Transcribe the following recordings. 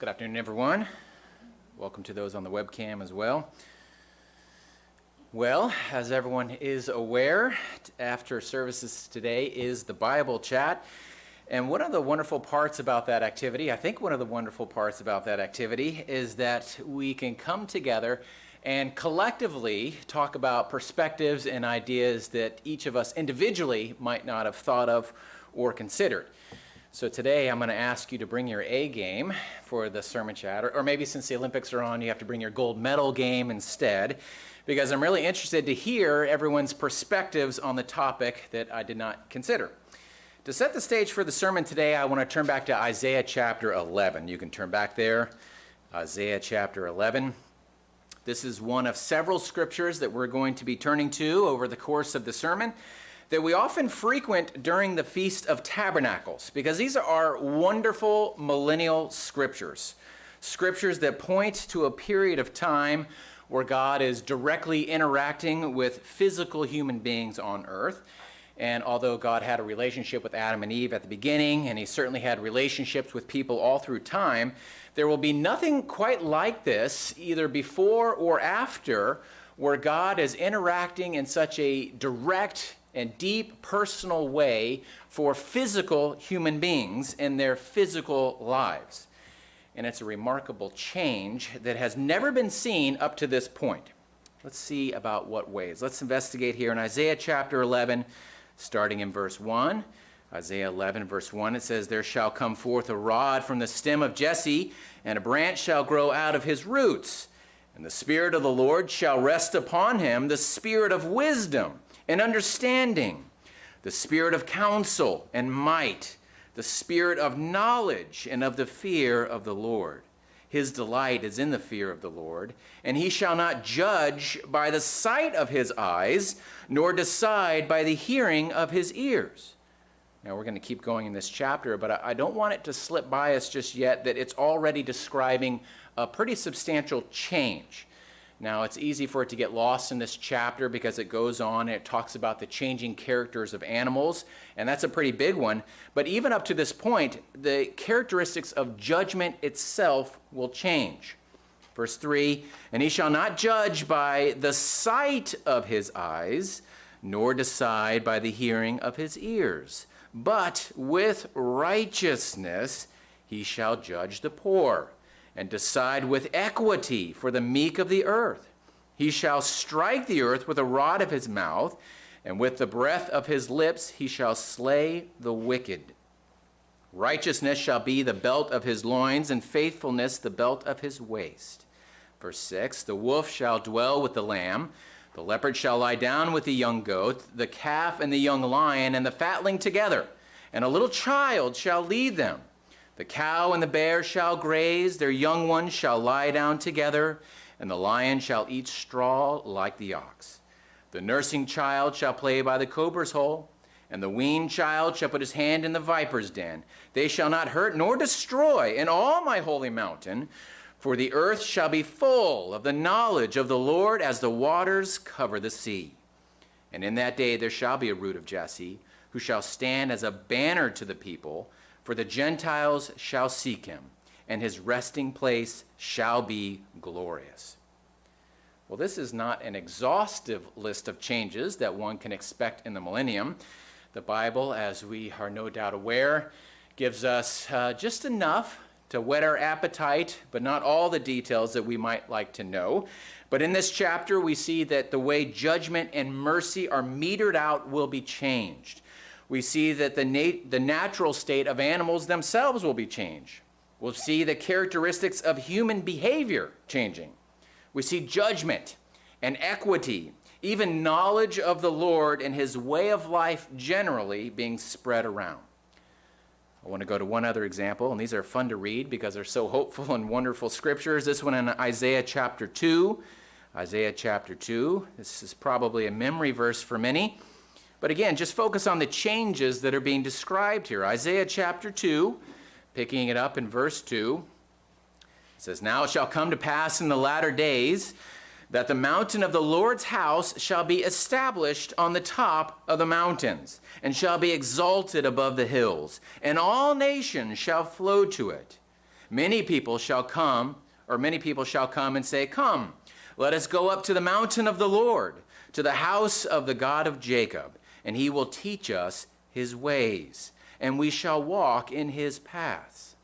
Good afternoon, everyone. Welcome to those on the webcam as well. Well, as everyone is aware, after services today is the Bible chat. And one of the wonderful parts about that activity, I think one of the wonderful parts about that activity is that we can come together and collectively talk about perspectives and ideas that each of us individually might not have thought of or considered. So today I'm going to ask you to bring your A game for the sermon chat, or maybe since the Olympics are on, you have to bring your gold medal game instead, because I'm really interested to hear everyone's perspectives on the topic that I did not consider. To set the stage for the sermon today, I want to turn back to Isaiah chapter 11. You can turn back there, Isaiah chapter 11. This is one of several scriptures that we're going to be turning to over the course of the sermon that we often frequent during the Feast of Tabernacles, because these are wonderful millennial scriptures. Scriptures that point to a period of time where God is directly interacting with physical human beings on earth. And although God had a relationship with Adam and Eve at the beginning, and he certainly had relationships with people all through time, there will be nothing quite like this, either before or after, where God is interacting in such a direct and deep personal way for physical human beings in their physical lives. And it's a remarkable change that has never been seen up to this point. Let's see about what ways. Let's investigate here in Isaiah chapter 11, starting in verse 1. Isaiah 11, verse 1, it says, "There shall come forth a rod from the stem of Jesse, and a branch shall grow out of his roots. And the Spirit of the Lord shall rest upon him, the Spirit of wisdom and understanding, the Spirit of counsel and might, the Spirit of knowledge and of the fear of the Lord. His delight is in the fear of the Lord, and he shall not judge by the sight of his eyes, nor decide by the hearing of his ears." Now we're going to keep going in this chapter, but I don't want it to slip by us just yet that it's already describing a pretty substantial change. Now, it's easy for it to get lost in this chapter because it goes on and it talks about the changing characters of animals, and that's a pretty big one. But even up to this point, the characteristics of judgment itself will change. Verse 3, "And he shall not judge by the sight of his eyes, nor decide by the hearing of his ears. But with righteousness he shall judge the poor, and decide with equity for the meek of the earth. He shall strike the earth with a rod of his mouth, and with the breath of his lips he shall slay the wicked. Righteousness shall be the belt of his loins, and faithfulness the belt of his waist." Verse 6, "The wolf shall dwell with the lamb, the leopard shall lie down with the young goat, the calf and the young lion and the fatling together, and a little child shall lead them. The cow and the bear shall graze, their young ones shall lie down together, and the lion shall eat straw like the ox. The nursing child shall play by the cobra's hole, and the weaned child shall put his hand in the viper's den. They shall not hurt nor destroy in all my holy mountain, for the earth shall be full of the knowledge of the Lord as the waters cover the sea. And in that day there shall be a root of Jesse, who shall stand as a banner to the people, for the Gentiles shall seek him, and his resting place shall be glorious." Well, this is not an exhaustive list of changes that one can expect in the millennium. The Bible, as we are no doubt aware, gives us just enough to whet our appetite, but not all the details that we might like to know. But in this chapter, we see that the way judgment and mercy are metered out will be changed. We see that the natural state of animals themselves will be changed. We'll see the characteristics of human behavior changing. We see judgment and equity, even knowledge of the Lord and his way of life generally being spread around. I want to go to one other example, and these are fun to read because they're so hopeful and wonderful scriptures. This one in Isaiah chapter 2. Isaiah chapter 2. This is probably a memory verse for many. But again, just focus on the changes that are being described here. Isaiah chapter 2, picking it up in verse 2, it says, "Now it shall come to pass in the latter days that the mountain of the Lord's house shall be established on the top of the mountains, and shall be exalted above the hills, and all nations shall flow to it. Many people shall come and say, "Come, let us go up to the mountain of the Lord, to the house of the God of Jacob, and he will teach us his ways, and we shall walk in his paths.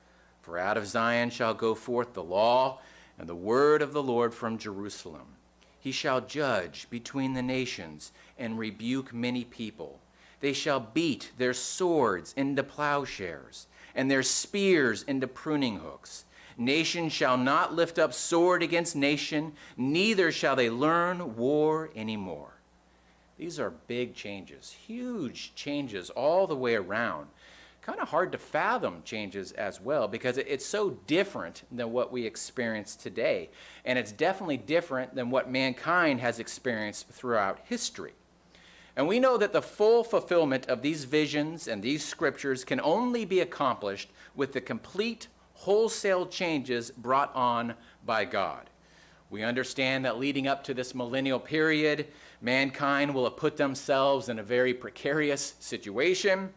For out of Zion shall go forth the law and the word of the Lord from Jerusalem. He shall judge between the nations and rebuke many people. They shall beat their swords into plowshares and their spears into pruning hooks. Nation shall not lift up sword against nation, neither shall they learn war anymore." These are big changes, huge changes all the way around. Kind of hard to fathom changes as well, because it's so different than what we experience today. And it's definitely different than what mankind has experienced throughout history. And we know that the full fulfillment of these visions and these scriptures can only be accomplished with the complete wholesale changes brought on by God. We understand that leading up to this millennial period, mankind will have put themselves in a very precarious situation.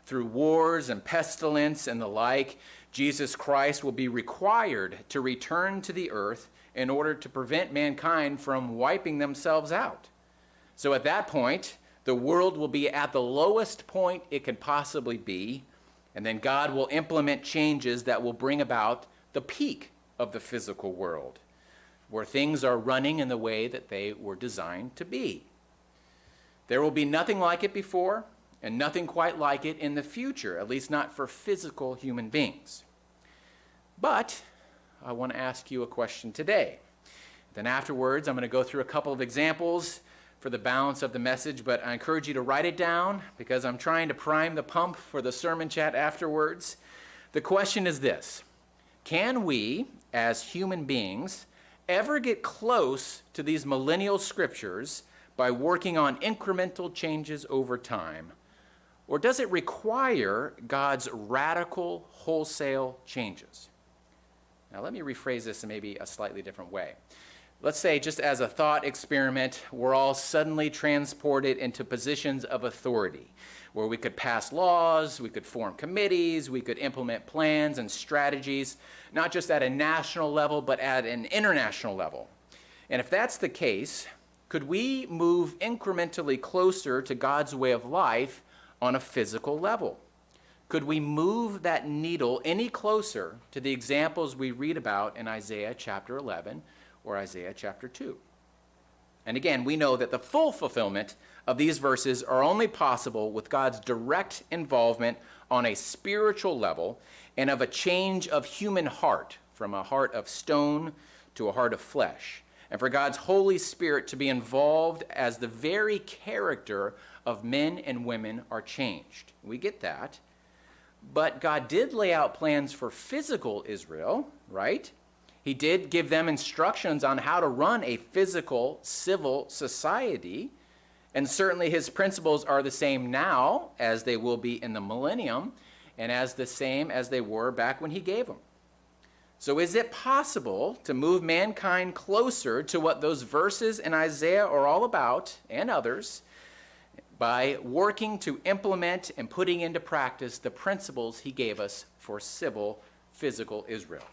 Through wars and pestilence and the like, Jesus Christ will be required to return to the earth in order to prevent mankind from wiping themselves out. So at that point, the world will be at the lowest point it can possibly be, and then God will implement changes that will bring about the peak of the physical world, where things are running in the way that they were designed to be. There will be nothing like it before, and nothing quite like it in the future, at least not for physical human beings. But I want to ask you a question today. Then afterwards, I'm going to go through a couple of examples for the balance of the message, but I encourage you to write it down because I'm trying to prime the pump for the sermon chat afterwards. The question is this: can we, as human beings, ever get close to these millennial scriptures by working on incremental changes over time? Or does it require God's radical, wholesale changes? Now, let me rephrase this in maybe a slightly different way. Let's say, just as a thought experiment, we're all suddenly transported into positions of authority, where we could pass laws, we could form committees, we could implement plans and strategies, not just at a national level, but at an international level. And if that's the case, could we move incrementally closer to God's way of life on a physical level? Could we move that needle any closer to the examples we read about in Isaiah chapter 11 or Isaiah chapter 2? And again, we know that the full fulfillment of these verses are only possible with God's direct involvement on a spiritual level and of a change of human heart, from a heart of stone to a heart of flesh, and for God's Holy Spirit to be involved as the very character of men and women are changed. We get that. But God did lay out plans for physical Israel, right? He did give them instructions on how to run a physical, civil society. And certainly his principles are the same now as they will be in the millennium, and as the same as they were back when he gave them. So is it possible to move mankind closer to what those verses in Isaiah are all about, and others, by working to implement and putting into practice the principles he gave us for civil, physical Israel?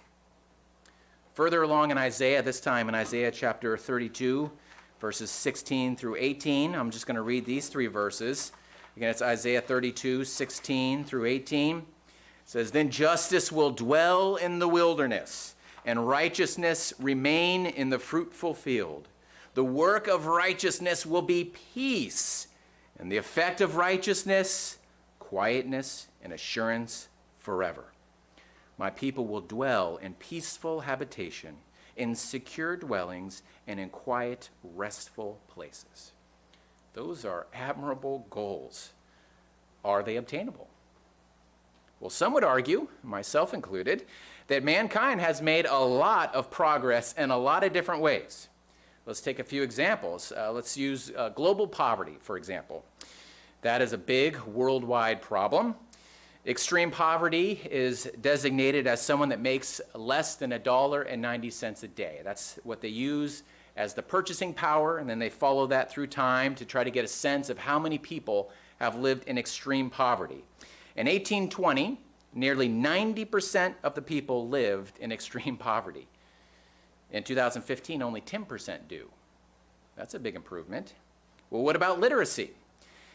Further along in Isaiah, this time in Isaiah chapter 32, verses 16 through 18, I'm just going to read these three verses. Again, it's Isaiah 32, 16 through 18. It says, "Then justice will dwell in the wilderness, and righteousness remain in the fruitful field. The work of righteousness will be peace, and the effect of righteousness, quietness and assurance forever. My people will dwell in peaceful habitation, in secure dwellings, and in quiet, restful places." Those are admirable goals. Are they obtainable? Well, some would argue, myself included, that mankind has made a lot of progress in a lot of different ways. Let's take a few examples. Let's use global poverty, for example. That is a big worldwide problem. Extreme poverty is designated as someone that makes less than $1.90 a day. That's what they use as the purchasing power, and then they follow that through time to try to get a sense of how many people have lived in extreme poverty. In 1820, nearly 90% of the people lived in extreme poverty. In 2015, only 10% do. That's a big improvement. Well, what about literacy?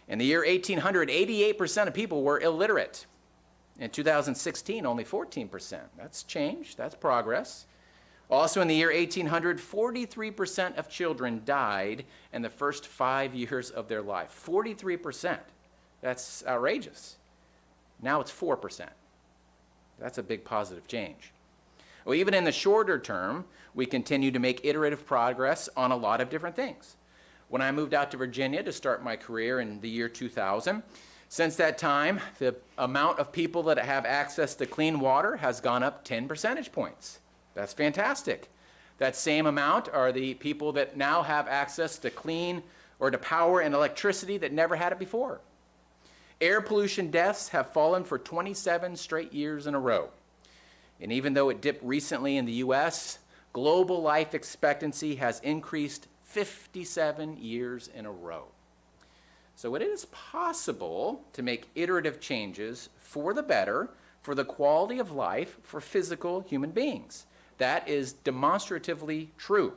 In the year 1800, 88% of people were illiterate. In 2016, only 14%. That's change, that's progress. Also in the year 1800, 43% of children died in the first 5 years of their life. 43%. That's outrageous. Now it's 4%. That's a big positive change. Well, even in the shorter term, we continue to make iterative progress on a lot of different things. When I moved out to Virginia to start my career in the year 2000, since that time, the amount of people that have access to clean water has gone up 10 percentage points. That's fantastic. That same amount are the people that now have access to clean or to power and electricity that never had it before. Air pollution deaths have fallen for 27 straight years in a row. And even though it dipped recently in the US, global life expectancy has increased 57 years in a row. So it is possible to make iterative changes for the better, for the quality of life for physical human beings. That is demonstratively true.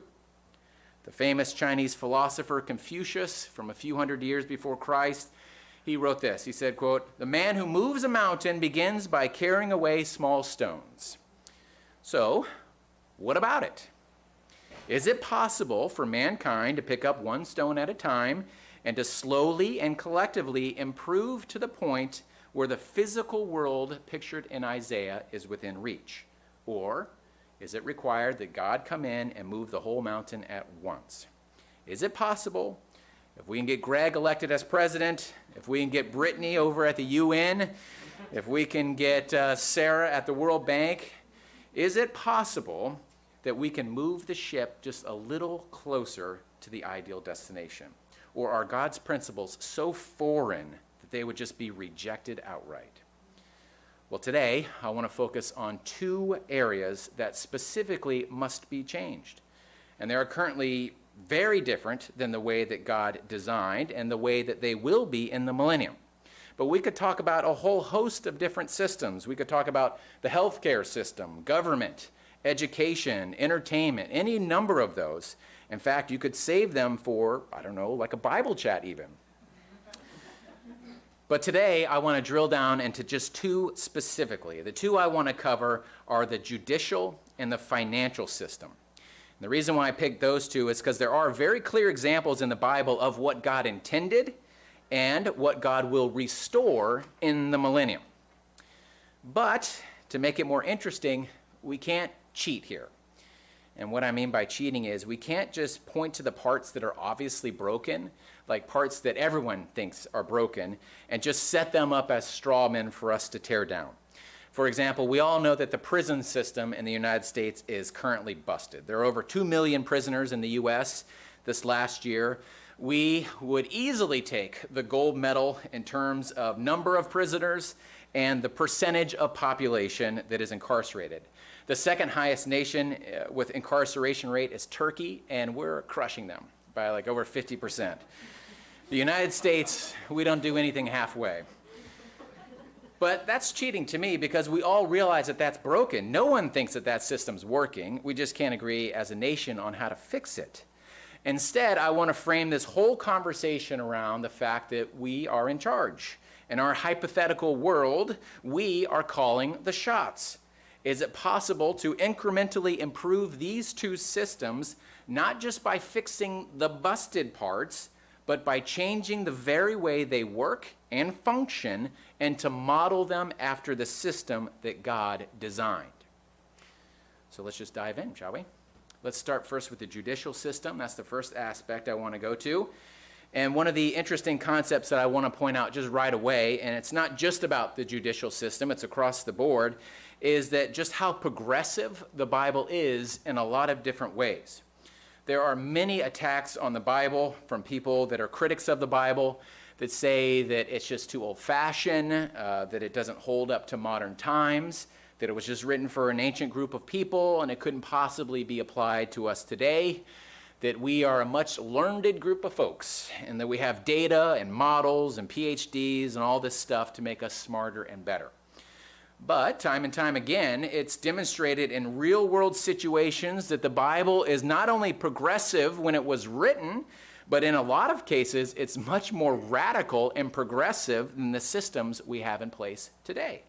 The famous Chinese philosopher Confucius, from a few hundred years before Christ, he wrote this. He said, quote, "The man who moves a mountain begins by carrying away small stones." So, what about it? Is it possible for mankind to pick up one stone at a time and to slowly and collectively improve to the point where the physical world pictured in Isaiah is within reach? Or is it required that God come in and move the whole mountain at once? Is it possible, if we can get Greg elected as president, if we can get Brittany over at the UN, if we can get Sarah at the World Bank, is it possible that we can move the ship just a little closer to the ideal destination? Or are God's principles so foreign that they would just be rejected outright? Well, today I want to focus on two areas that specifically must be changed. And they are currently very different than the way that God designed and the way that they will be in the millennium. But we could talk about a whole host of different systems. We could talk about the healthcare system, government, education, entertainment, any number of those. In fact, you could save them for, I don't know, like a Bible chat even. But today, I want to drill down into just two specifically. The two I want to cover are the judicial and the financial system. And the reason why I picked those two is because there are very clear examples in the Bible of what God intended and what God will restore in the millennium. But to make it more interesting, we can't cheat here. And what I mean by cheating is we can't just point to the parts that are obviously broken, like parts that everyone thinks are broken, and just set them up as straw men for us to tear down. For example, we all know that the prison system in the United States is currently busted. There are over 2 million prisoners in the US this last year. We would easily take the gold medal in terms of number of prisoners and the percentage of population that is incarcerated. The second highest nation with incarceration rate is Turkey, and we're crushing them by like over 50%. The United States, we don't do anything halfway. But that's cheating to me because we all realize that that's broken. No one thinks that that system's working. We just can't agree as a nation on how to fix it. Instead, I want to frame this whole conversation around the fact that we are in charge. In our hypothetical world, we are calling the shots. Is it possible to incrementally improve these two systems, not just by fixing the busted parts, but by changing the very way they work and function, and to model them after the system that God designed? So let's just dive in, shall we? Let's start first with the judicial system. That's the first aspect I want to go to. And one of the interesting concepts that I want to point out just right away, and it's not just about the judicial system, it's across the board, is that just how progressive the Bible is in a lot of different ways. There are many attacks on the Bible from people that are critics of the Bible that say that it's just too old-fashioned, that it doesn't hold up to modern times, that it was just written for an ancient group of people and it couldn't possibly be applied to us today, that we are a much learned group of folks and that we have data and models and PhDs and all this stuff to make us smarter and better. But time and time again, it's demonstrated in real-world situations that the Bible is not only progressive when it was written, but in a lot of cases, it's much more radical and progressive than the systems we have in place today.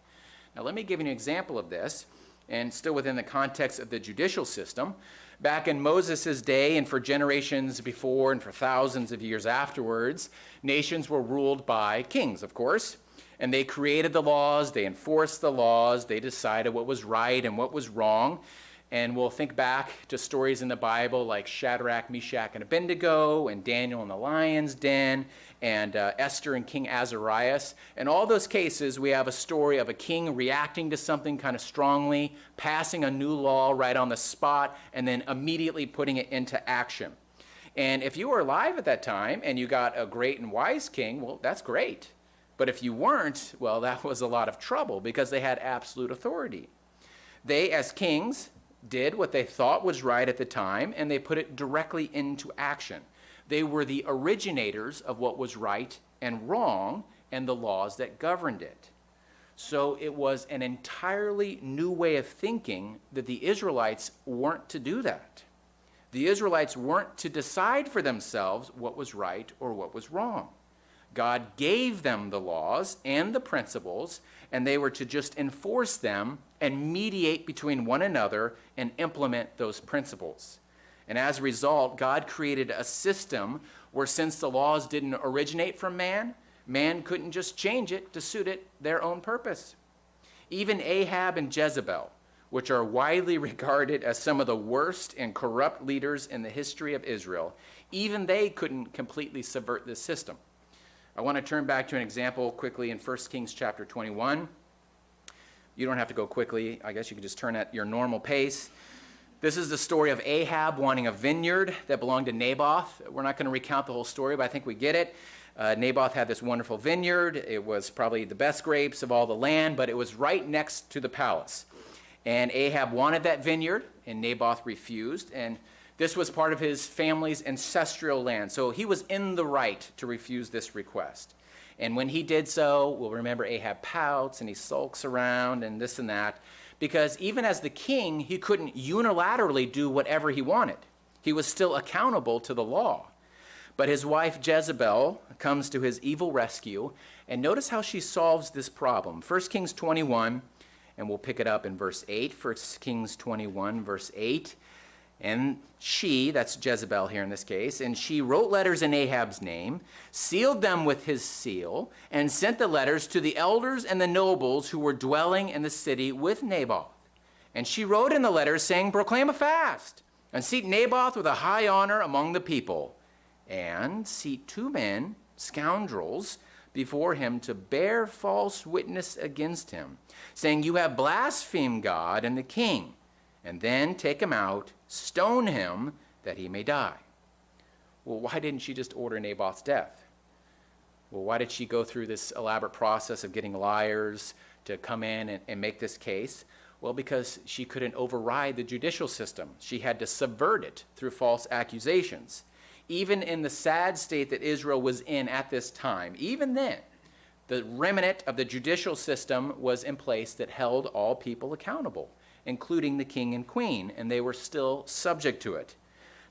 Now, let me give you an example of this, and still within the context of the judicial system. Back in Moses' day and for generations before and for thousands of years afterwards, nations were ruled by kings, of course. And they created the laws, they enforced the laws, they decided what was right and what was wrong. And we'll think back to stories in the Bible like Shadrach, Meshach, and Abednego, and Daniel in the lion's den, and Esther and King Azarias. In all those cases, we have a story of a king reacting to something kind of strongly, passing a new law right on the spot, and then immediately putting it into action. And if you were alive at that time and you got a great and wise king, well, that's great. But if you weren't, well, that was a lot of trouble because they had absolute authority. They, as kings, did what they thought was right at the time, and they put it directly into action. They were the originators of what was right and wrong and the laws that governed it. So it was an entirely new way of thinking that the Israelites weren't to do that. The Israelites weren't to decide for themselves what was right or what was wrong. God gave them the laws and the principles, and they were to just enforce them and mediate between one another and implement those principles. And as a result, God created a system where, since the laws didn't originate from man, man couldn't just change it to suit it their own purpose. Even Ahab and Jezebel, which are widely regarded as some of the worst and corrupt leaders in the history of Israel, even they couldn't completely subvert this system. I want to turn back to an example quickly in 1 Kings chapter 21. You don't have to go quickly. I guess you can just turn at your normal pace. This is the story of Ahab wanting a vineyard that belonged to Naboth. We're not going to recount the whole story, but I think we get it. Naboth had this wonderful vineyard. It was probably the best grapes of all the land, but it was right next to the palace. And Ahab wanted that vineyard, and Naboth refused. And this was part of his family's ancestral land, so he was in the right to refuse this request. And when he did so, we'll remember Ahab pouts and he sulks around and this and that, because even as the king, he couldn't unilaterally do whatever he wanted. He was still accountable to the law. But his wife Jezebel comes to his evil rescue, and notice how she solves this problem. 1 Kings 21, and we'll pick it up in verse 8. 1 Kings 21, verse 8. And she, that's Jezebel here in this case, and she wrote letters in Ahab's name, sealed them with his seal, and sent the letters to the elders and the nobles who were dwelling in the city with Naboth. And she wrote in the letters saying, proclaim a fast, and seat Naboth with a high honor among the people, and seat 2 men, scoundrels, before him to bear false witness against him, saying, you have blasphemed God and the king. And then take him out, stone him, that he may die. Well, why didn't she just order Naboth's death? Well, why did she go through this elaborate process of getting liars to come in and make this case? Well, because she couldn't override the judicial system. She had to subvert it through false accusations. Even in the sad state that Israel was in at this time, even then, the remnant of the judicial system was in place that held all people accountable, including the king and queen, and they were still subject to it.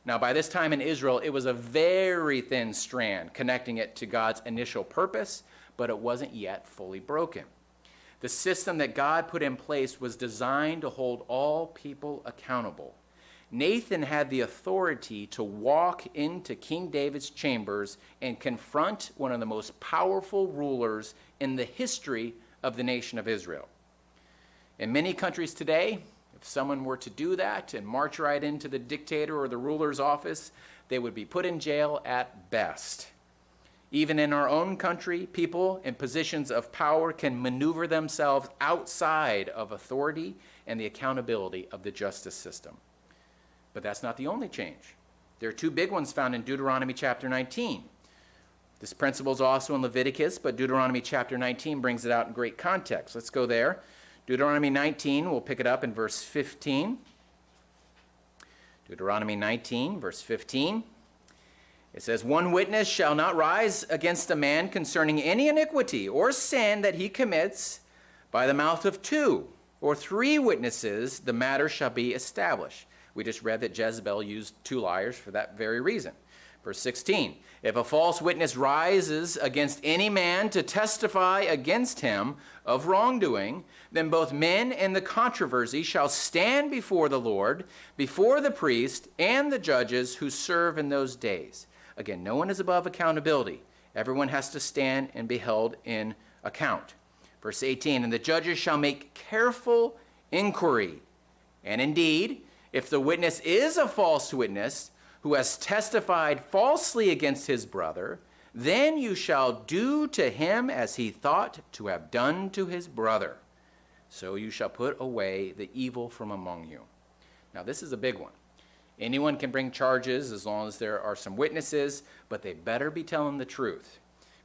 Now, by this time in Israel, it was a very thin strand connecting it to God's initial purpose, but it wasn't yet fully broken. The system that God put in place was designed to hold all people accountable. Nathan had the authority to walk into King David's chambers and confront one of the most powerful rulers in the history of the nation of Israel. In many countries today, if someone were to do that and march right into the dictator or the ruler's office, they would be put in jail at best. Even in our own country, people in positions of power can maneuver themselves outside of authority and the accountability of the justice system. But that's not the only change. There are 2 big ones found in Deuteronomy chapter 19. This principle is also in Leviticus, but Deuteronomy chapter 19 brings it out in great context. Let's go there. Deuteronomy 19, we'll pick it up in verse 15. Deuteronomy 19, verse 15. It says, 1 witness shall not rise against a man concerning any iniquity or sin that he commits, By the mouth of 2 or 3 witnesses, the matter shall be established. We just read that Jezebel used 2 liars for that very reason. Verse 16, if a false witness rises against any man to testify against him of wrongdoing, then both men in the controversy shall stand before the Lord, before the priest and the judges who serve in those days. Again, no one is above accountability. Everyone has to stand and be held in account. Verse 18, and the judges shall make careful inquiry. And indeed, if the witness is a false witness who has testified falsely against his brother, then you shall do to him as he thought to have done to his brother. So you shall put away the evil from among you. Now this is a big one. Anyone can bring charges as long as there are some witnesses, but they better be telling the truth.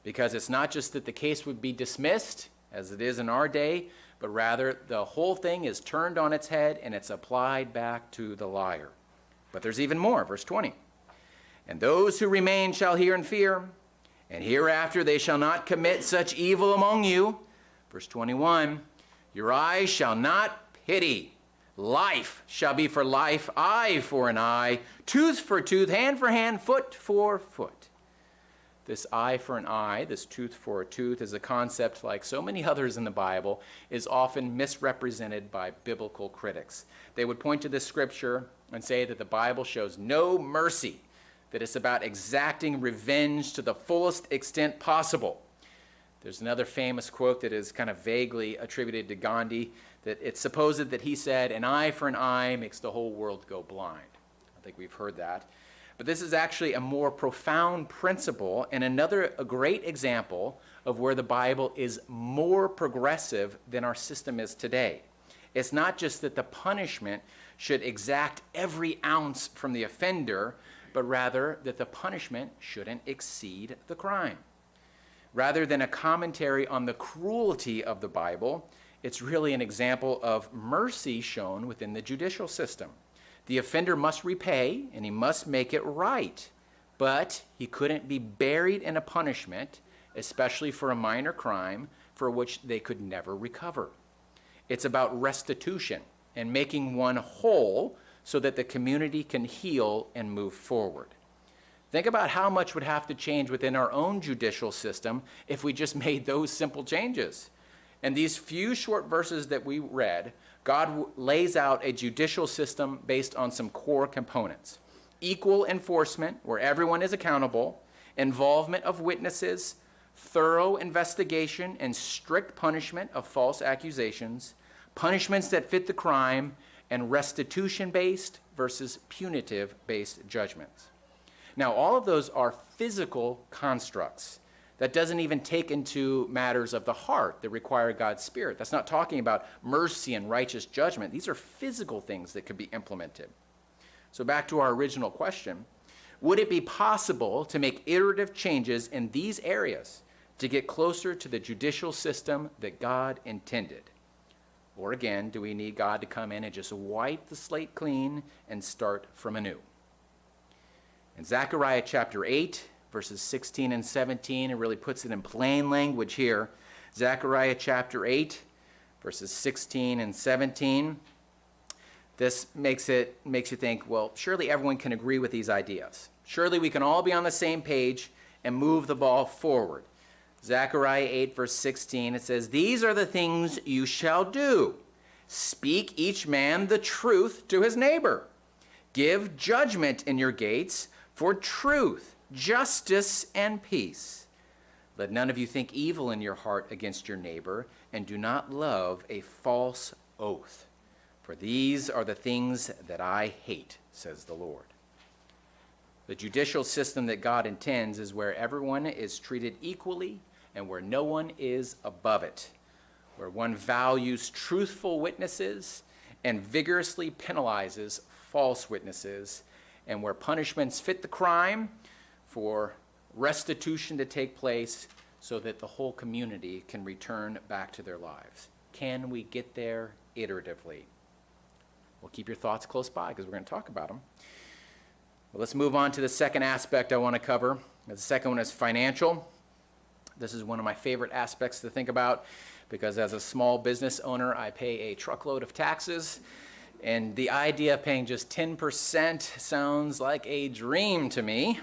Because it's not just that the case would be dismissed, as it is in our day, but rather the whole thing is turned on its head and it's applied back to the liar. But there's even more, verse 20. And those who remain shall hear and fear, and hereafter they shall not commit such evil among you. Verse 21, your eyes shall not pity. Life shall be for life, eye for an eye, tooth for tooth, hand for hand, foot for foot. This eye for an eye, this tooth for a tooth, is a concept, like so many others in the Bible, is often misrepresented by biblical critics. They would point to this scripture and say that the Bible shows no mercy, that it's about exacting revenge to the fullest extent possible. There's another famous quote that is kind of vaguely attributed to Gandhi, that it's supposed that he said, an eye for an eye makes the whole world go blind. I think we've heard that. But this is actually a more profound principle and a great example of where the Bible is more progressive than our system is today. It's not just that the punishment should exact every ounce from the offender, but rather that the punishment shouldn't exceed the crime. Rather than a commentary on the cruelty of the Bible, it's really an example of mercy shown within the judicial system. The offender must repay, and he must make it right. But he couldn't be buried in a punishment, especially for a minor crime, for which they could never recover. It's about restitution and making one whole so that the community can heal and move forward. Think about how much would have to change within our own judicial system if we just made those simple changes. In these few short verses that we read, God lays out a judicial system based on some core components. Equal enforcement, where everyone is accountable, involvement of witnesses, thorough investigation and strict punishment of false accusations, punishments that fit the crime, and restitution-based versus punitive-based judgments. Now, all of those are physical constructs. That doesn't even take into matters of the heart that require God's Spirit. That's not talking about mercy and righteous judgment. These are physical things that could be implemented. So back to our original question, would it be possible to make iterative changes in these areas to get closer to the judicial system that God intended? Or again, do we need God to come in and just wipe the slate clean and start from anew? In Zechariah chapter 8, verses 16 and 17, it really puts it in plain language here. Zechariah chapter 8, verses 16 and 17. This makes you think, well, surely everyone can agree with these ideas. Surely we can all be on the same page and move the ball forward. Zechariah 8, verse 16, it says, these are the things you shall do. Speak each man the truth to his neighbor. Give judgment in your gates for truth, justice, and peace. Let none of you think evil in your heart against your neighbor, and do not love a false oath. For these are the things that I hate, says the Lord. The judicial system that God intends is where everyone is treated equally and where no one is above it, where one values truthful witnesses and vigorously penalizes false witnesses, and where punishments fit the crime for restitution to take place so that the whole community can return back to their lives. Can we get there iteratively? Well, keep your thoughts close by because we're going to talk about them. Well, let's move on to the second aspect I want to cover. The second one is financial. This is one of my favorite aspects to think about because as a small business owner, I pay a truckload of taxes. And the idea of paying just 10% sounds like a dream to me.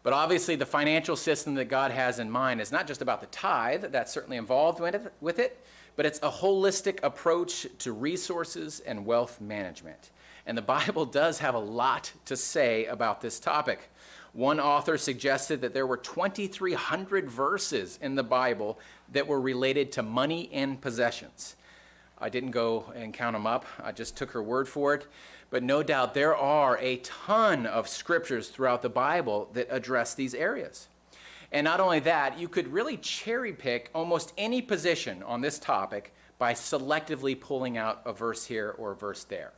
But obviously the financial system that God has in mind is not just about the tithe, that's certainly involved with it, but it's a holistic approach to resources and wealth management. And the Bible does have a lot to say about this topic. One author suggested that there were 2,300 verses in the Bible that were related to money and possessions. I didn't go and count them up. I just took her word for it. But no doubt there are a ton of scriptures throughout the Bible that address these areas. And not only that, you could really cherry pick almost any position on this topic by selectively pulling out a verse here or a verse there.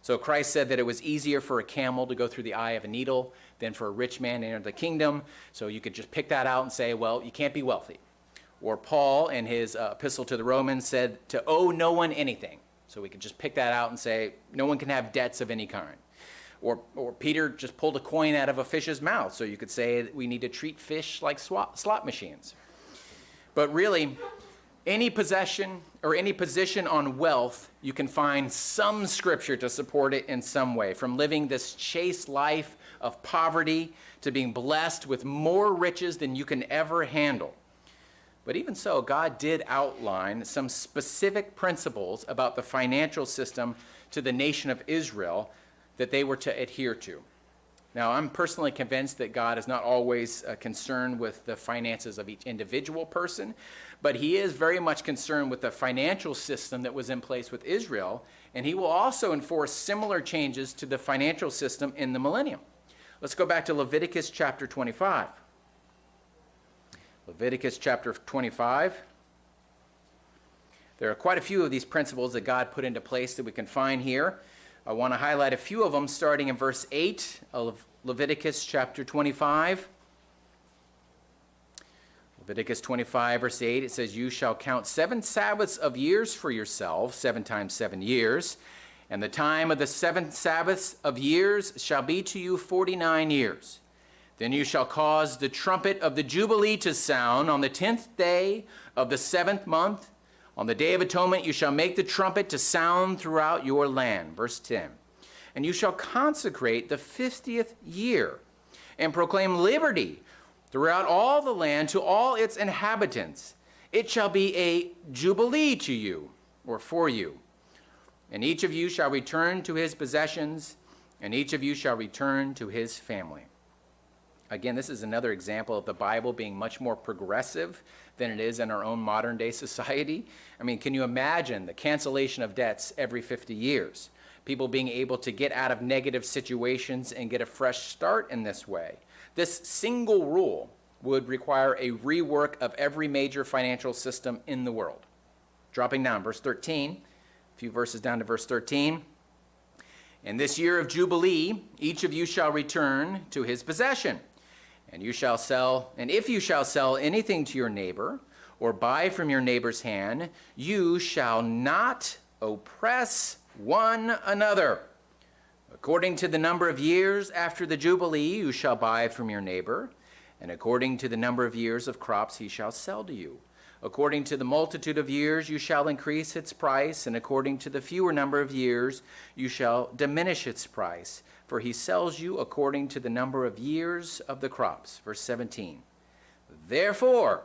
So Christ said that it was easier for a camel to go through the eye of a needle than for a rich man to enter the kingdom. So you could just pick that out and say, well, you can't be wealthy. Or Paul, in his epistle to the Romans, said to owe no one anything. So we could just pick that out and say, no one can have debts of any kind. Or Peter just pulled a coin out of a fish's mouth. So you could say that we need to treat fish like slot machines. But really, any possession or any position on wealth, you can find some scripture to support it in some way. From living this chaste life of poverty to being blessed with more riches than you can ever handle. But even so, God did outline some specific principles about the financial system to the nation of Israel that they were to adhere to. Now, I'm personally convinced that God is not always concerned with the finances of each individual person, but he is very much concerned with the financial system that was in place with Israel, and he will also enforce similar changes to the financial system in the millennium. Let's go back to Leviticus chapter 25. Leviticus chapter 25. There are quite a few of these principles that God put into place that we can find here. I want to highlight a few of them starting in verse 8 of Leviticus chapter 25. Leviticus 25 verse 8, it says, "You shall count 7 Sabbaths of years for yourselves, 7 times 7 years. And the time of the 7 Sabbaths of years shall be to you 49 years. Then you shall cause the trumpet of the Jubilee to sound on the 10th day of the 7th month. On the day of atonement you shall make the trumpet to sound throughout your land." Verse 10. "And you shall consecrate the 50th year and proclaim liberty throughout all the land to all its inhabitants. It shall be a jubilee to you," or for you. "And each of you shall return to his possessions, and each of you shall return to his family." Again, this is another example of the Bible being much more progressive than it is in our own modern day society. I mean, can you imagine the cancellation of debts every 50 years? People being able to get out of negative situations and get a fresh start in this way. This single rule would require a rework of every major financial system in the world. Dropping down, verse 13, a few verses down to verse 13. "In this year of Jubilee, each of you shall return to his possession. And if you shall sell anything to your neighbor, or buy from your neighbor's hand, you shall not oppress one another. According to the number of years after the Jubilee, you shall buy from your neighbor, and according to the number of years of crops he shall sell to you. According to the multitude of years you shall increase its price, and according to the fewer number of years you shall diminish its price. For he sells you according to the number of years of the crops." Verse 17. "Therefore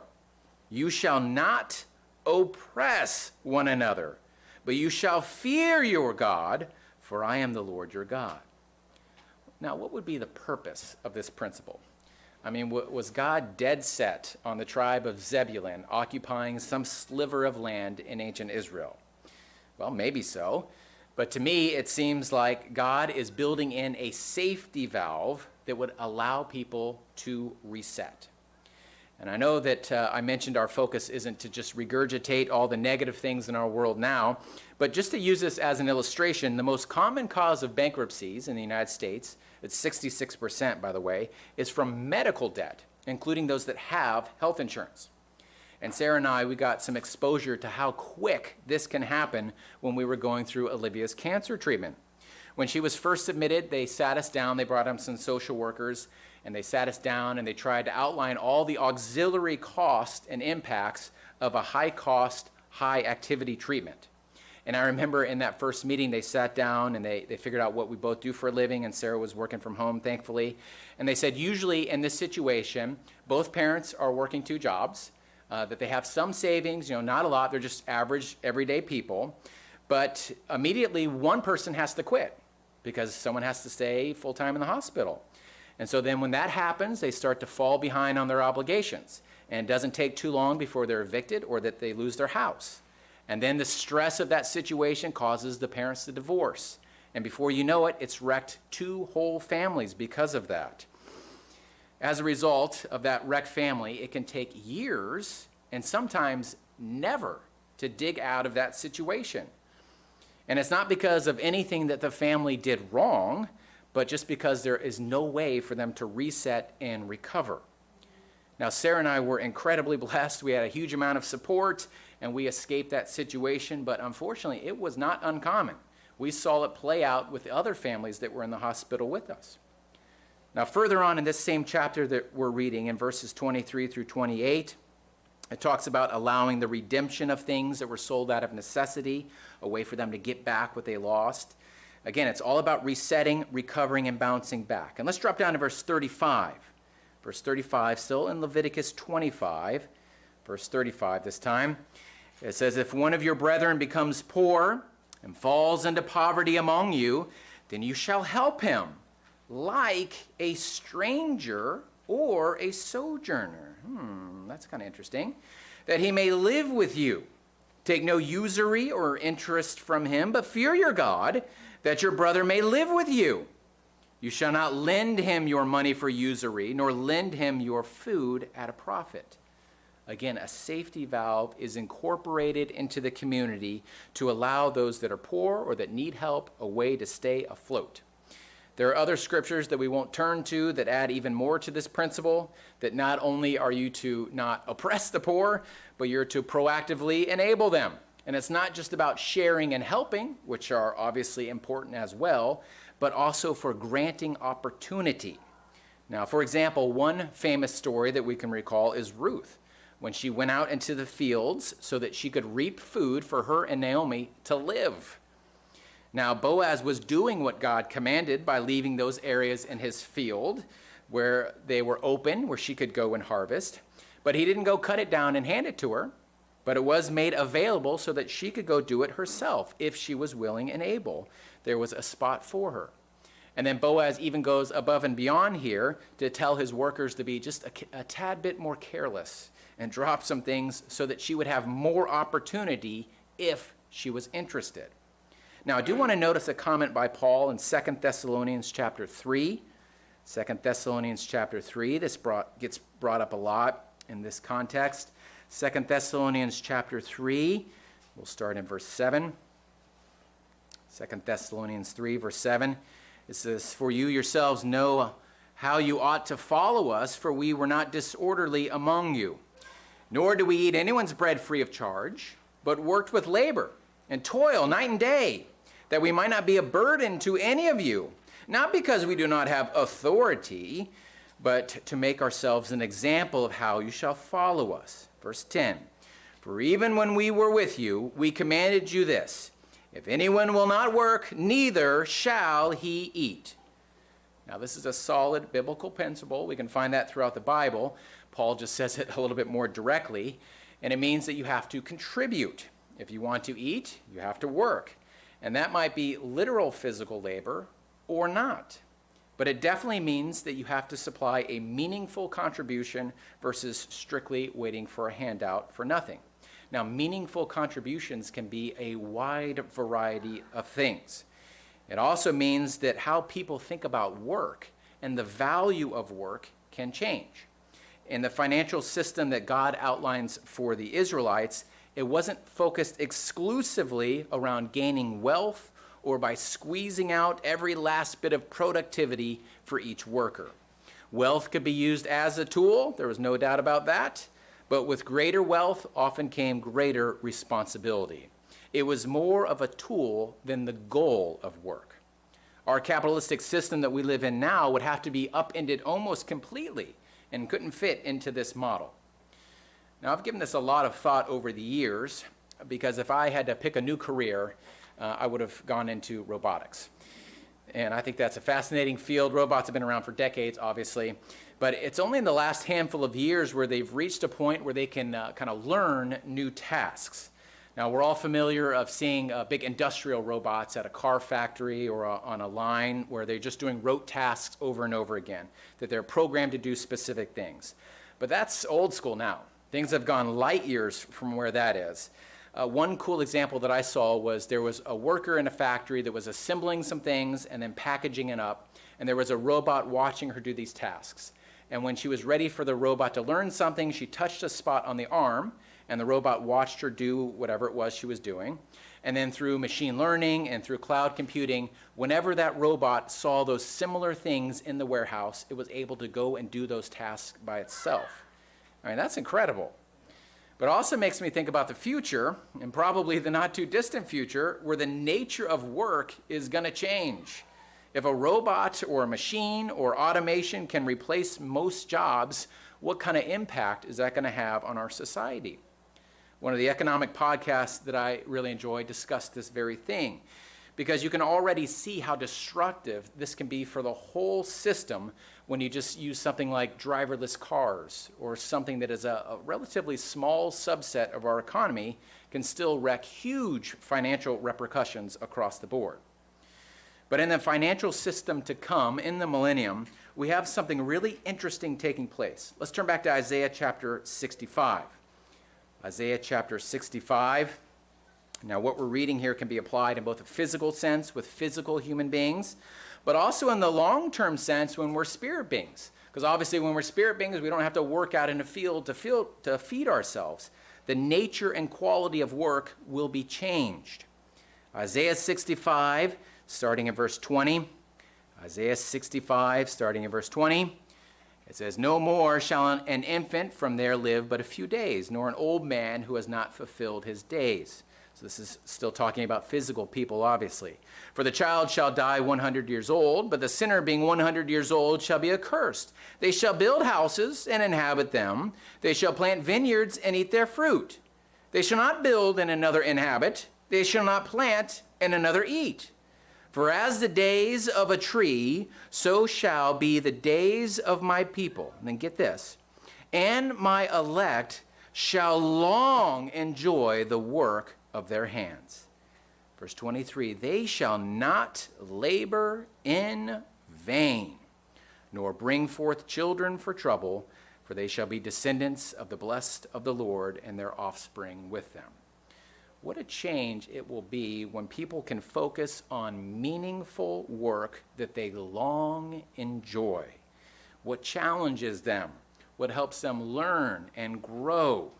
you shall not oppress one another, but you shall fear your God, for I am the Lord your God." Now, what would be the purpose of this principle? I mean, was God dead set on the tribe of Zebulun occupying some sliver of land in ancient Israel? Well, maybe so. But to me, it seems like God is building in a safety valve that would allow people to reset. And I know that I mentioned our focus isn't to just regurgitate all the negative things in our world now, but just to use this as an illustration, the most common cause of bankruptcies in the United States, it's 66% by the way, is from medical debt, including those that have health insurance. And Sarah and I, we got some exposure to how quick this can happen when we were going through Olivia's cancer treatment. When she was first admitted, they sat us down, they brought in some social workers, and they sat us down and they tried to outline all the auxiliary costs and impacts of a high-cost, high-activity treatment. And I remember in that first meeting, they sat down and they figured out what we both do for a living, and Sarah was working from home, thankfully. And they said, usually in this situation, both parents are working 2 jobs, that they have some savings, not a lot, they're just average, everyday people. But immediately, one person has to quit because someone has to stay full-time in the hospital. And so then when that happens, they start to fall behind on their obligations. And it doesn't take too long before they're evicted or that they lose their house. And then the stress of that situation causes the parents to divorce. And before you know it, it's wrecked 2 whole families because of that. As a result of that wrecked family, it can take years and sometimes never to dig out of that situation. And it's not because of anything that the family did wrong, but just because there is no way for them to reset and recover. Now, Sarah and I were incredibly blessed. We had a huge amount of support, and we escaped that situation, but unfortunately, it was not uncommon. We saw it play out with the other families that were in the hospital with us. Now, further on in this same chapter that we're reading, in verses 23 through 28, it talks about allowing the redemption of things that were sold out of necessity, a way for them to get back what they lost. Again, it's all about resetting, recovering, and bouncing back. And let's drop down to verse 35. Verse 35, still in Leviticus 25, verse 35 this time. It says, if one of your brethren becomes poor and falls into poverty among you, then you shall help him, like a stranger or a sojourner. That's kind of interesting. That he may live with you. Take no usury or interest from him, but fear your God, that your brother may live with you. You shall not lend him your money for usury, nor lend him your food at a profit. Again, a safety valve is incorporated into the community to allow those that are poor or that need help a way to stay afloat. There are other scriptures that we won't turn to that add even more to this principle, that not only are you to not oppress the poor, but you're to proactively enable them. And it's not just about sharing and helping, which are obviously important as well, but also for granting opportunity. Now, for example, one famous story that we can recall is Ruth, when she went out into the fields so that she could reap food for her and Naomi to live. Now, Boaz was doing what God commanded by leaving those areas in his field where they were open, where she could go and harvest. But he didn't go cut it down and hand it to her, but it was made available so that she could go do it herself if she was willing and able. There was a spot for her. And then Boaz even goes above and beyond here to tell his workers to be just a tad bit more careless and drop some things so that she would have more opportunity if she was interested. Now, I do want to notice a comment by Paul in 2 Thessalonians chapter 3. 2 Thessalonians chapter 3, this gets brought up a lot in this context. 2 Thessalonians chapter 3, we'll start in verse 7. 2 Thessalonians 3, verse 7, it says, for you yourselves know how you ought to follow us, for we were not disorderly among you. Nor do we eat anyone's bread free of charge, but worked with labor and toil night and day, that we might not be a burden to any of you, not because we do not have authority, but to make ourselves an example of how you shall follow us. Verse 10, for even when we were with you, we commanded you this, if anyone will not work, neither shall he eat. Now, this is a solid biblical principle. We can find that throughout the Bible. Paul just says it a little bit more directly, and it means that you have to contribute. If you want to eat, you have to work. And that might be literal physical labor or not. But it definitely means that you have to supply a meaningful contribution versus strictly waiting for a handout for nothing. Now, meaningful contributions can be a wide variety of things. It also means that how people think about work and the value of work can change. In the financial system that God outlines for the Israelites, it wasn't focused exclusively around gaining wealth or by squeezing out every last bit of productivity for each worker. Wealth could be used as a tool, there was no doubt about that, but with greater wealth often came greater responsibility. It was more of a tool than the goal of work. our capitalistic system that we live in now would have to be upended almost completely and couldn't fit into this model. Now, I've given this a lot of thought over the years because if I had to pick a new career, I would have gone into robotics. And I think that's a fascinating field. Robots have been around for decades, obviously. But it's only in the last handful of years where they've reached a point where they can kind of learn new tasks. Now, we're all familiar of seeing big industrial robots at a car factory or on a line where they're just doing rote tasks over and over again, that they're programmed to do specific things. But that's old school now. Things have gone light years from where that is. One cool example that I saw was there was a worker in a factory that was assembling some things and then packaging it up, and there was a robot watching her do these tasks. And when she was ready for the robot to learn something, she touched a spot on the arm, and the robot watched her do whatever it was she was doing. And then through machine learning and through cloud computing, whenever that robot saw those similar things in the warehouse, it was able to go and do those tasks by itself. I mean, that's incredible. But it also makes me think about the future, and probably the not too distant future, where the nature of work is going to change. If a robot or a machine or automation can replace most jobs, what kind of impact is that going to have on our society? One of the economic podcasts that I really enjoy discussed this very thing, because you can already see how destructive this can be for the whole system when you just use something like driverless cars or something that is a relatively small subset of our economy can still wreak huge financial repercussions across the board. But in the financial system to come, in the millennium, we have something really interesting taking place. Let's turn back to Isaiah chapter 65. Isaiah chapter 65. Now, what we're reading here can be applied in both a physical sense with physical human beings, but also in the long-term sense when we're spirit beings. Because obviously when we're spirit beings, we don't have to work out in a field to feed ourselves. The nature and quality of work will be changed. Isaiah 65, starting in verse 20. Isaiah 65, starting in verse 20. It says, "No more shall an infant from there live but a few days, nor an old man who has not fulfilled his days." So this is still talking about physical people, obviously. "For the child shall die 100 years old, but the sinner being 100 years old shall be accursed. They shall build houses and inhabit them. They shall plant vineyards and eat their fruit. They shall not build and another inhabit. They shall not plant and another eat. For as the days of a tree, so shall be the days of my people." And then get this. "And my elect shall long enjoy the work of their hands." Verse 23, "They shall not labor in vain, nor bring forth children for trouble, for they shall be descendants of the blessed of the Lord, and their offspring with them." What a change it will be when people can focus on meaningful work that they long enjoy. What challenges them, what helps them learn and grow,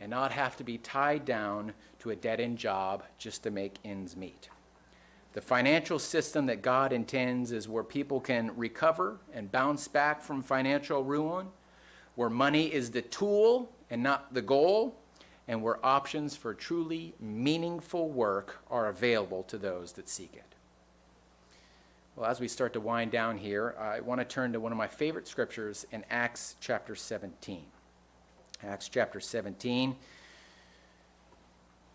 and not have to be tied down to a dead-end job just to make ends meet. The financial system that God intends is where people can recover and bounce back from financial ruin, where money is the tool and not the goal, and where options for truly meaningful work are available to those that seek it. Well, as we start to wind down here, I want to turn to one of my favorite scriptures in Acts chapter 17. Acts chapter 17.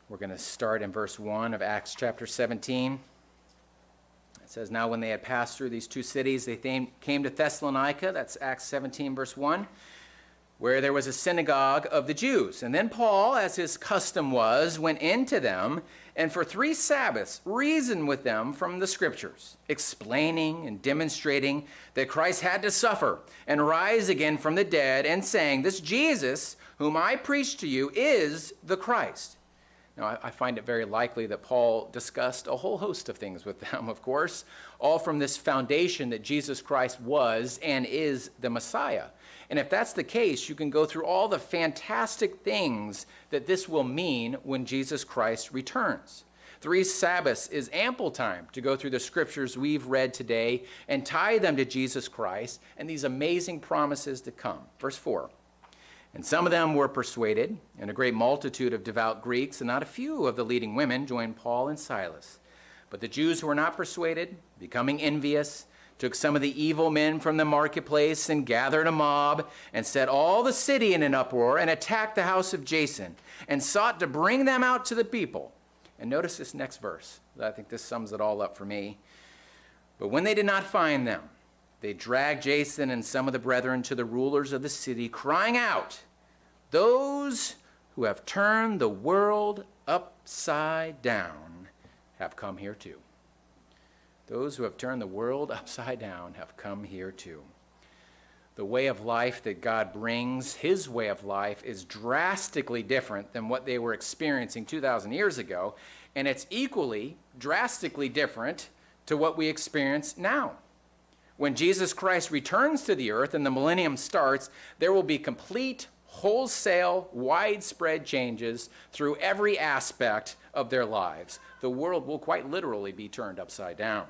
We're going to start in verse 1 of Acts chapter 17. It says, "Now when they had passed through these two cities, they came to Thessalonica," that's Acts 17, verse 1, "where there was a synagogue of the Jews. And then Paul, as his custom was, went into them, and for 3 Sabbaths reasoned with them from the Scriptures, explaining and demonstrating that Christ had to suffer and rise again from the dead, and saying, 'This Jesus, whom I preach to you, is the Christ.'" Now, I find it very likely that Paul discussed a whole host of things with them, of course, all from this foundation that Jesus Christ was and is the Messiah. And if that's the case, you can go through all the fantastic things that this will mean when Jesus Christ returns. 3 Sabbaths is ample time to go through the scriptures we've read today and tie them to Jesus Christ and these amazing promises to come. Verse 4. "And some of them were persuaded, and a great multitude of devout Greeks, and not a few of the leading women joined Paul and Silas. But the Jews who were not persuaded, becoming envious, took some of the evil men from the marketplace and gathered a mob and set all the city in an uproar and attacked the house of Jason and sought to bring them out to the people. And notice this next verse. I think this sums it all up for me. But when they did not find them, they dragged Jason and some of the brethren to the rulers of the city, crying out, "Those who have turned the world upside down have come here too." Those who have turned the world upside down have come here too. The way of life that God brings, his way of life, is drastically different than what they were experiencing 2,000 years ago, and it's equally drastically different to what we experience now. When Jesus Christ returns to the earth and the millennium starts, there will be complete, wholesale, widespread changes through every aspect of their lives. The world will quite literally be turned upside down.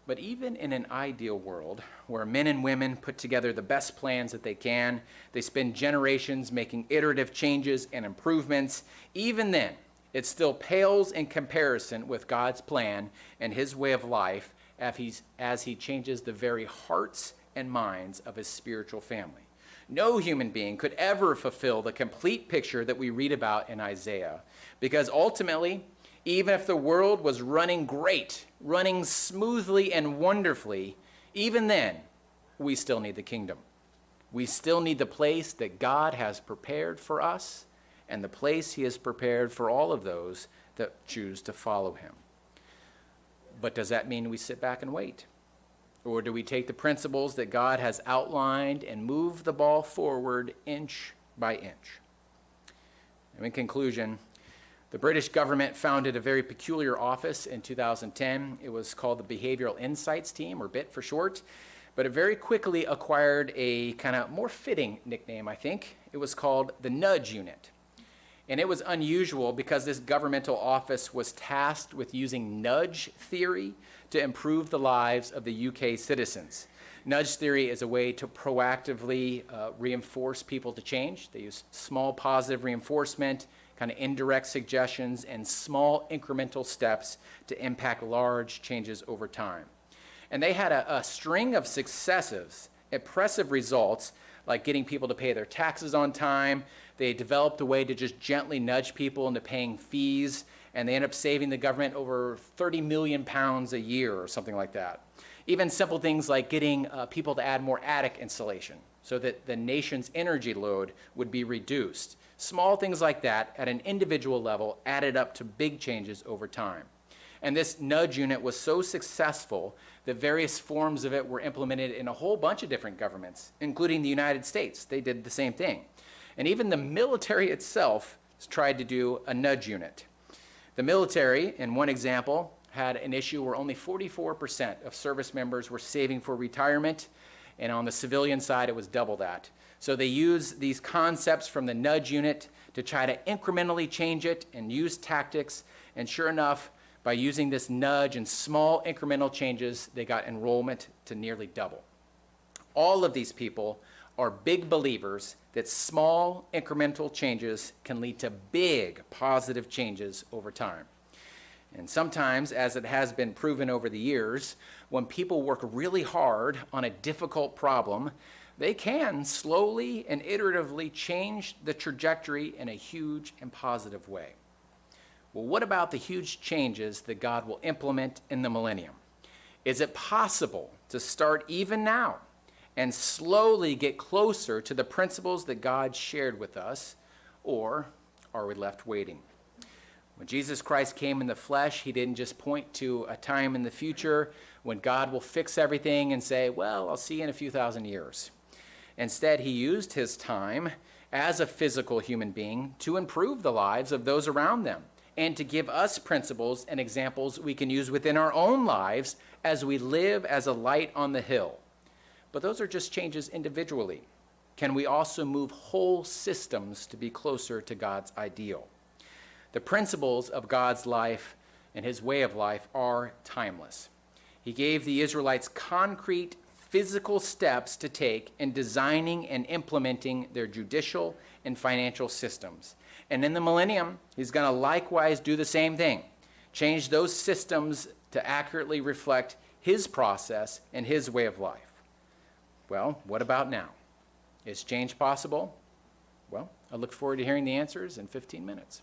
But even in an ideal world, where men and women put together the best plans that they can, they spend generations making iterative changes and improvements, even then, it still pales in comparison with God's plan and his way of life as he changes the very hearts and minds of his spiritual family. No human being could ever fulfill the complete picture that we read about in Isaiah, because ultimately, even if the world was running great, running smoothly and wonderfully, even then, we still need the kingdom. We still need the place that God has prepared for us and the place he has prepared for all of those that choose to follow him. But does that mean we sit back and wait? Or do we take the principles that God has outlined and move the ball forward inch by inch? And in conclusion, the British government founded a very peculiar office in 2010. It was called the Behavioral Insights Team, or BIT for short, but it very quickly acquired a kind of more fitting nickname, I think. It was called the Nudge Unit. And it was unusual because this governmental office was tasked with using nudge theory to improve the lives of the UK citizens. Nudge theory is a way to proactively reinforce people to change. They use small positive reinforcement, kind of indirect suggestions, and small incremental steps to impact large changes over time. And they had a string of successes, impressive results, like getting people to pay their taxes on time. They developed a way to just gently nudge people into paying fees, and they ended up saving the government over 30 million pounds a year or something like that. Even simple things like getting people to add more attic insulation so that the nation's energy load would be reduced. Small things like that at an individual level added up to big changes over time. And this nudge unit was so successful that various forms of it were implemented in a whole bunch of different governments, including the United States. They did the same thing. And even the military itself tried to do a nudge unit. The military, in one example, had an issue where only 44% of service members were saving for retirement, and on the civilian side, it was double that. So they used these concepts from the nudge unit to try to incrementally change it and use tactics, and sure enough, by using this nudge and small incremental changes, they got enrollment to nearly double. All of these people are big believers that small incremental changes can lead to big positive changes over time. And sometimes, as it has been proven over the years, when people work really hard on a difficult problem, they can slowly and iteratively change the trajectory in a huge and positive way. Well, what about the huge changes that God will implement in the millennium? Is it possible to start even now and slowly get closer to the principles that God shared with us, or are we left waiting? When Jesus Christ came in the flesh, he didn't just point to a time in the future when God will fix everything and say, well, I'll see you in a few thousand years. Instead, he used his time as a physical human being to improve the lives of those around them and to give us principles and examples we can use within our own lives as we live as a light on the hill. But those are just changes individually. Can we also move whole systems to be closer to God's ideal? The principles of God's life and his way of life are timeless. He gave the Israelites concrete physical steps to take in designing and implementing their judicial and financial systems. And in the millennium, he's going to likewise do the same thing, change those systems to accurately reflect his process and his way of life. Well, what about now? Is change possible? Well, I look forward to hearing the answers in 15 minutes.